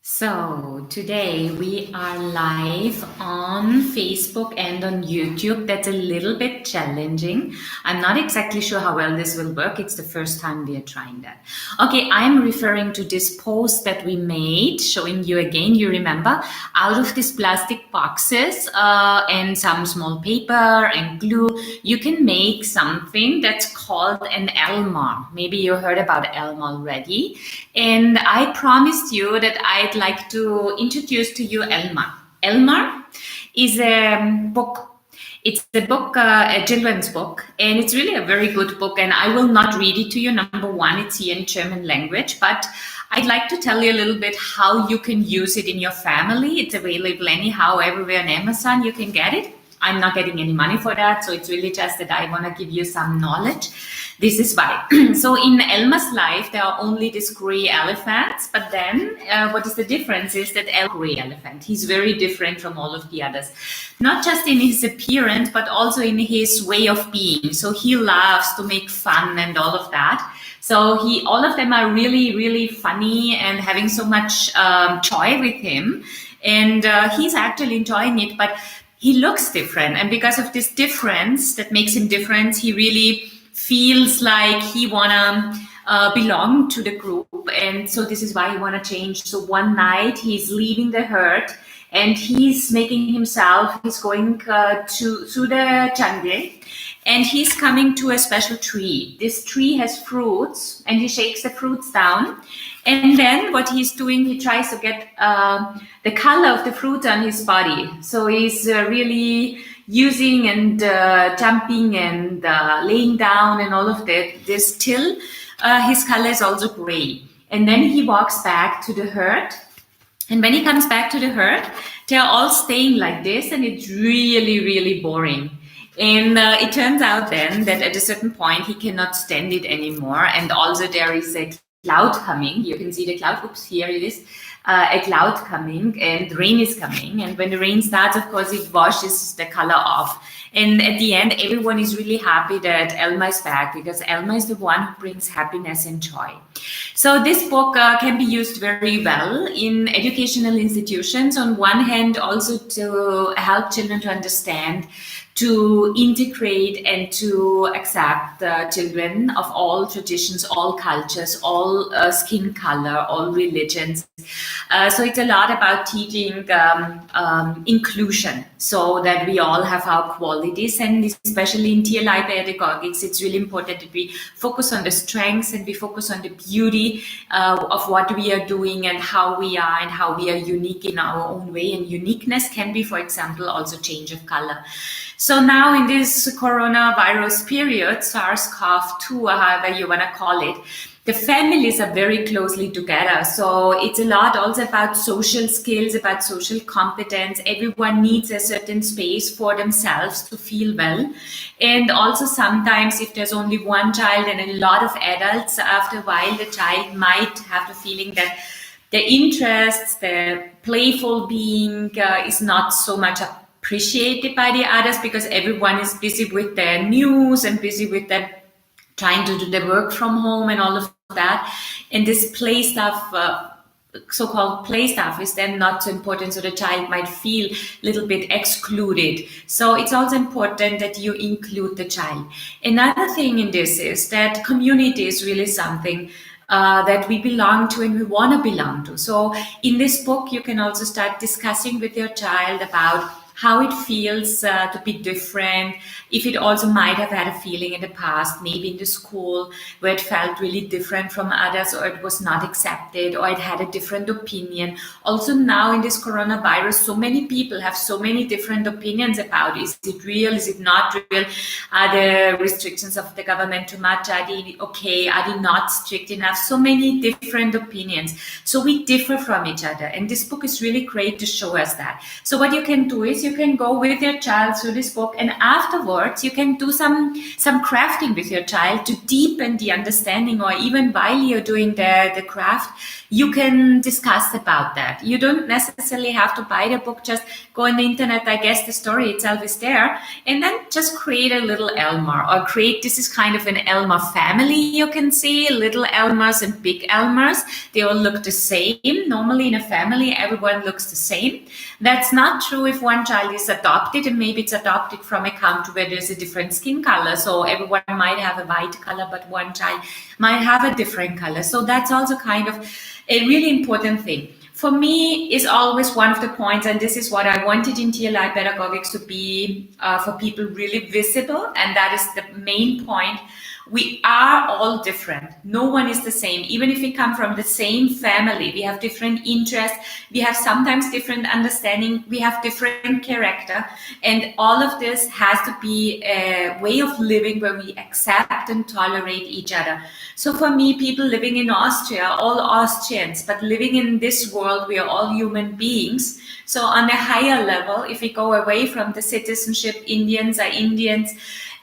So today we are live on Facebook and on YouTube. That's a little bit challenging. I'm not exactly sure how well this will work. It's the first time we are trying that. Okay, I'm referring to this post that we made, showing you again, you remember, out of these plastic boxes and some small paper and glue, you can make something that's called an Elma. Maybe you heard about Elma already. And I promised you that I'd like to introduce to you Elmar. Elmar is a book. It's a book, a children's book, and it's really a very good book. And I will not read it to you. Number one, it's here in German language, but I'd like to tell you a little bit how you can use it in your family. It's available anyhow, everywhere on Amazon. You can get it. I'm not getting any money for that, so it's really just that I want to give you some knowledge. This is why. So in Elma's life, there are only these gray elephants, but then what is the difference is that gray elephant, he's very different from all of the others. Not just in his appearance, but also in his way of being. So he loves to make fun and all of that. So all of them are really, really funny and having so much joy with him. And he's actually enjoying it, but he looks different. And because of this difference that makes him different, he really feels like he wanna belong to the group, and so this is why he wanna change. So one night he's leaving the herd, and he's making himself. He's going through the jungle, and he's coming to a special tree. This tree has fruits, and he shakes the fruits down, and then what he's doing, he tries to get the color of the fruit on his body. So he's really using and jumping and laying down and all of that. This till his color is also gray. And then he walks back to the herd. And when he comes back to the herd, they're all staying like this, and it's really, really boring. And it turns out then that at a certain point, he cannot stand it anymore. And also there is a cloud coming. You can see the cloud. Oops, here it is. A cloud coming, and rain is coming. And when the rain starts, of course, it washes the color off. And at the end, everyone is really happy that Elma is back, because Elma is the one who brings happiness and joy. So this book can be used very well in educational institutions. On one hand, also to help children to understand, to integrate and to accept children of all traditions, all cultures, all skin color, all religions. So it's a lot about teaching inclusion, so that we all have our qualities, and especially in TLI pedagogics, it's really important that we focus on the strengths and we focus on the beauty of what we are doing and how we are unique in our own way. And uniqueness can be, for example, also change of color. So now in this coronavirus period, SARS-CoV-2, or however you want to call it, the families are very closely together. So it's a lot also about social skills, about social competence. Everyone needs a certain space for themselves to feel well. And also sometimes if there's only one child and a lot of adults, after a while the child might have the feeling that the interests, the playful being is not so much appreciated by the others, because everyone is busy with their news and busy with their trying to do the work from home and all of that. And this play stuff, so-called play stuff, is then not so important. So the child might feel a little bit excluded. So it's also important that you include the child. Another thing in this is that community is really something that we belong to and we want to belong to. So in this book, you can also start discussing with your child about how it feels to be different, if it also might have had a feeling in the past, maybe in the school, where it felt really different from others, or it was not accepted, or it had a different opinion. Also now in this coronavirus, so many people have so many different opinions about it. Is it real? Is it not real? Are the restrictions of the government too much? Are they okay? Are they not strict enough? So many different opinions. So we differ from each other. And this book is really great to show us that. So what you can do is you can go with your child through this book, and afterwards you can do some crafting with your child to deepen the understanding, or even while you're doing the craft, you can discuss about that. You don't necessarily have to buy the book, just go on the internet, I guess the story itself is there, and then just create a little Elmer, or create, this is kind of an Elmer family, you can see, little Elmers and big Elmers. They all look the same. Normally in a family, everyone looks the same. That's not true if one child is adopted, and maybe it's adopted from a country where there's a different skin color. So everyone might have a white color, but one child might have a different color. So that's also kind of a really important thing. For me, is always one of the points, and this is what I wanted in TLI Pedagogics to be for people really visible, and that is the main point. We are all different. No one is the same. Even if we come from the same family, we have different interests, we have sometimes different understanding, we have different character, and all of this has to be a way of living where we accept and tolerate each other. So for me, people living in Austria, all Austrians, but living in this world, we are all human beings. So on a higher level, if we go away from the citizenship, Indians are Indians,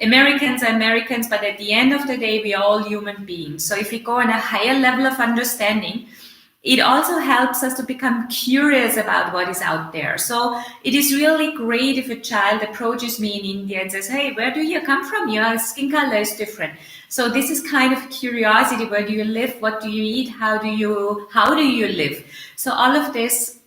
Americans are Americans, but at the end of the day, we are all human beings. So if we go on a higher level of understanding, it also helps us to become curious about what is out there. So it is really great if a child approaches me in India and says, hey, where do you come from? Your skin color is different. So this is kind of curiosity. Where do you live? What do you eat? How do you live? So all of this,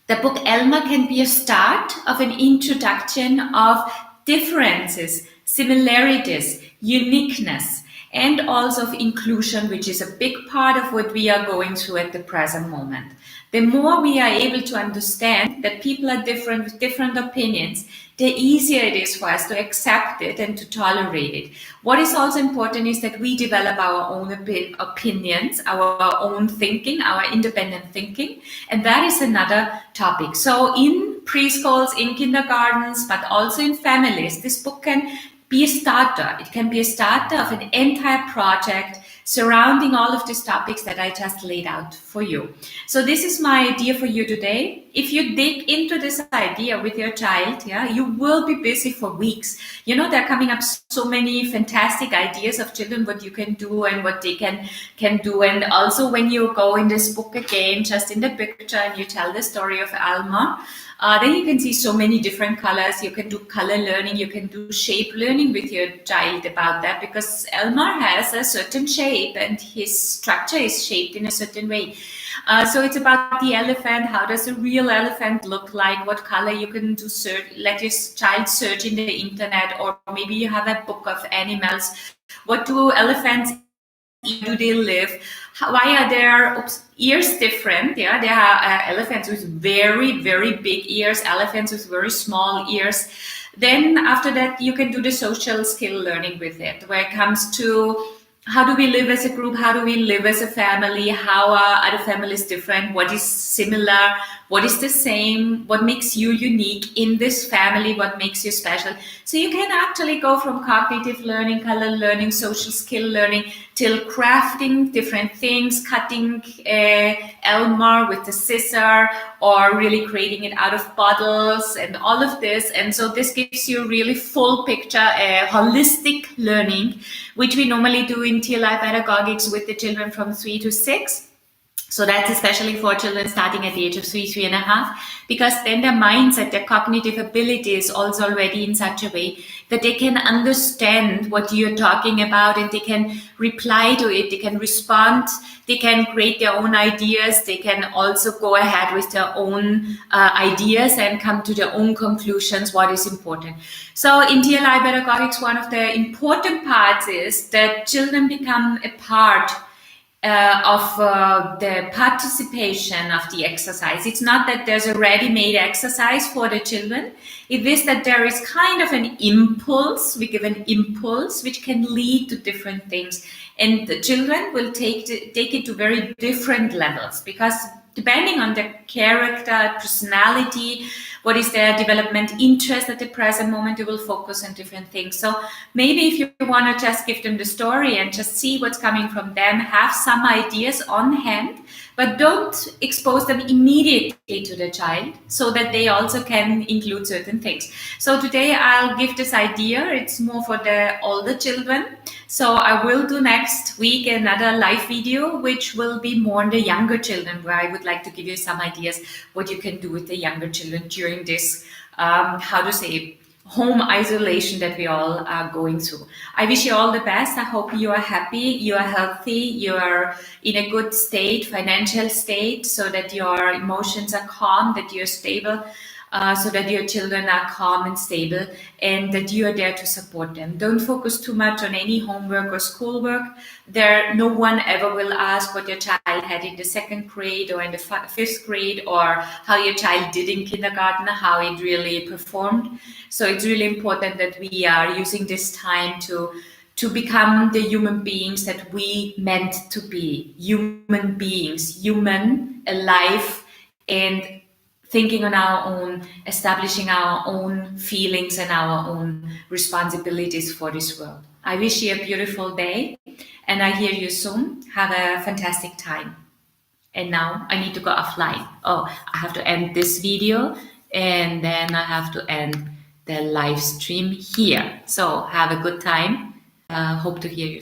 the book Elmer can be a start of an introduction of differences, similarities, uniqueness, and also of inclusion, which is a big part of what we are going through at the present moment. The more we are able to understand that people are different with different opinions, the easier it is for us to accept it and to tolerate it. What is also important is that we develop our own opinions, our own thinking, our independent thinking, and that is another topic. So in preschools, in kindergartens, but also in families, this book can be a starter. It can be a starter of an entire project surrounding all of these topics that I just laid out for you. So this is my idea for you today. If you dig into this idea with your child, you will be busy for weeks. You know, there are coming up so many fantastic ideas of children, what you can do and what they can do. And also when you go in this book again, just in the picture, and you tell the story of Elmer, then you can see so many different colors. You can do color learning, you can do shape learning with your child about that, because Elmer has a certain shape and his structure is shaped in a certain way. So it's about the elephant. How does a real elephant look like? What color you can do? Let your child search in the internet, or maybe you have a book of animals. What do elephants eat? Do they live? Why are their ears different? There are elephants with very, very big ears, elephants with very small ears. Then after that, you can do the social skill learning with it, where it comes to how do we live as a group? How do we live as a family? How are other families different? What is similar? What is the same? What makes you unique in this family? What makes you special? So you can actually go from cognitive learning, color learning, social skill learning, till crafting different things, cutting Elmer with the scissor, or really creating it out of bottles and all of this. And so this gives you a really full picture, holistic learning, which we normally do in TLI Pedagogics with the children from 3 to 6. So that's especially for children starting at the age of 3, 3.5, because then their mindset, their cognitive ability is also already in such a way that they can understand what you're talking about, and they can reply to it, they can respond, they can create their own ideas, they can also go ahead with their own ideas and come to their own conclusions, what is important. So in TLI Pedagogics, one of the important parts is that children become a part of the participation of the exercise. It's not that there's a ready-made exercise for the children. It is that there is kind of an impulse. We give an impulse which can lead to different things, and the children will take it to very different levels, because depending on their character, personality, what is their development interest at the present moment, you will focus on different things. So maybe if you want to just give them the story and just see what's coming from them, have some ideas on hand, but don't expose them immediately to the child so that they also can include certain things. So today I'll give this idea. It's more for the older children. So I will do next week another live video, which will be more on the younger children, where I would like to give you some ideas what you can do with the younger children during this, how to say, home isolation that we all are going through. I wish you all the best. I hope you are happy, you are healthy, you are in a good state, financial state, so that your emotions are calm, that you're stable, so that your children are calm and stable, and that you are there to support them. Don't focus too much on any homework or schoolwork. No one ever will ask what your child had in the 2nd grade or in the 5th grade, or how your child did in kindergarten, how it really performed. So it's really important that we are using this time to become the human beings that we meant to be. Human beings, human, alive, and thinking on our own, establishing our own feelings and our own responsibilities for this world. I wish you a beautiful day, and I hear you soon. Have a fantastic time. And now I need to go offline. Oh, I have to end this video, and then I have to end the live stream here. So have a good time. Hope to hear you.